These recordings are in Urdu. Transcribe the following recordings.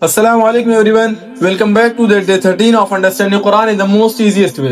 Assalamu alaikum everyone. Welcome back to the day 13 of understanding Quran in the most easiest way.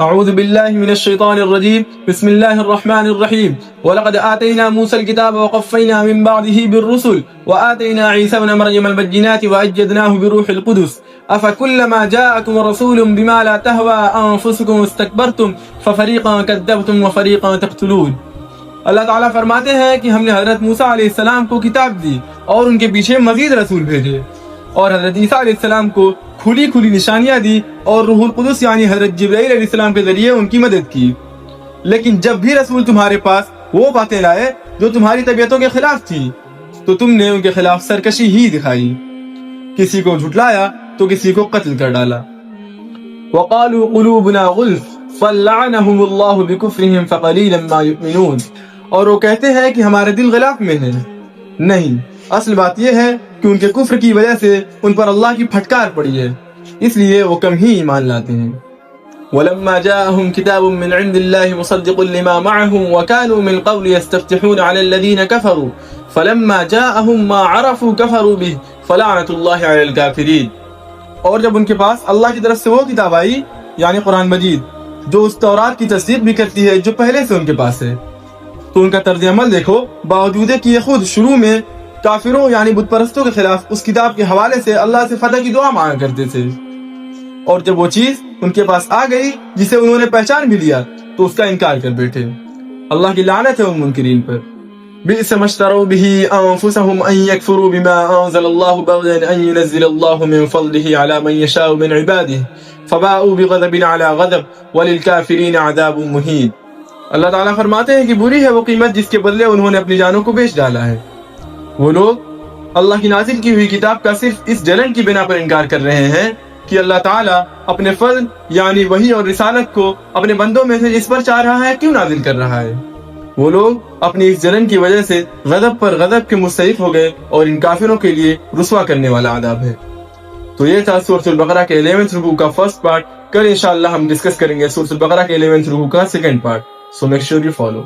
أعوذ بالله من الشيطان الرجيم. بسم الله الرحمن الرحيم. ولقد آتينا موسى الكتاب وقفينا من بعده بالرسل وآتينا عيسى ابن مريم البينات وأيدناه بروح القدس أفكلما جاءكم رسول بما لا تهوى أنفسكم استكبرتم ففريقا كذبتم وفريقا تقتلون. اللہ تعالیٰ فرماتے ہیں کہ ہم نے حضرت موسیٰ علیہ السلام کو کتاب دی اور ان کے پیچھے مزید رسول بھیجے اور حضرت عیسیٰ علیہ السلام کو کھلی کھلی نشانیاں دی اور روح القدس یعنی حضرت جبرائیل علیہ السلام کے ذریعے ان کی مدد کی. لیکن جب بھی رسول تمہارے پاس وہ باتیں لائے جو تمہاری طبیعتوں کے خلاف تھی تو تم نے ان کے خلاف سرکشی ہی دکھائی، کسی کو جھٹلایا تو کسی کو قتل کر ڈالا. وقالوا قلوبنا غلف فلعنهم الله بكفرهم فقليلا ما يؤمنون. اور وہ کہتے ہیں کہ ہمارے دل غلاف میں ہیں. نہیں، اصل بات یہ ہے کہ ان کے کفر کی وجہ سے ان پر اللہ کی پھٹکار پڑی ہے، اس لیے وہ کم ہی ایمان لاتے ہیں. وَلَمَّا جَاءَهُمْ كِتَابٌ مِّنْ عِنْدِ اللَّهِ مُصَدِّقٌ لِمَا مَعَهُمْ وَكَانُوا مِنْ قَبْلِ يَسْتَفْتِحُونَ عَلَى الَّذِينَ كَفَرُوا فَلَمَّا جَاءَهُمْ مَا عَرَفُوا كَفَرُوا بِهِ فَلَعْنَةُ اللَّهِ عَلَى الْكَافِرِينَ. اور جب ان کے پاس اللہ کی طرف سے وہ کتاب آئی یعنی قرآن مجید جو اس تورات کی تصدیق بھی کرتی ہے جو پہلے سے ان کے پاس ہے، تو ان کا طرز عمل دیکھو. باوجود کہ یہ خود شروع میں کافروں یعنی بت پرستوں کے خلاف اس کتاب کے حوالے سے اللہ سے فتح کی دعا مانگا کرتے تھے، اور جب وہ چیز ان کے پاس آ گئی جسے انہوں نے پہچان بھی لیا تو اس کا انکار کر بیٹھے. اللہ کی لعنت ہے ان منکرین پر. بئس ما اشتروا به انفسهم ان يكفروا بما انزل الله بغيا ان ينزل الله من فضله على من يشاء من عباده فباءوا بغضب على غضب وللكافرين عذاب مهين. اللہ تعالیٰ فرماتے ہیں کہ بری ہے وہ قیمت جس کے بدلے انہوں نے اپنی جانوں کو بیچ ڈالا ہے. وہ لوگ اللہ کی نازل کی ہوئی کتاب کا صرف اس جلن کی بنا پر انکار کر رہے ہیں کہ اللہ تعالیٰ اپنے فضل یعنی وحی اور رسالت کو اپنے بندوں میں سے جس پر چاہ رہا ہے کیوں نازل کر رہا ہے. وہ لوگ اپنی اس جلن کی وجہ سے غضب پر غضب کے مستحق ہو گئے اور ان کافروں کے لیے رسوا کرنے والا عذاب ہے. تو یہ تھا سورۃ البقرہ کے 11ویں رکوع کا فرسٹ پارٹ. کل انشاءاللہ ہم ڈسکس کریں گے سورۃ البقرہ کے 11ویں رکوع کا second part. So make sure you follow.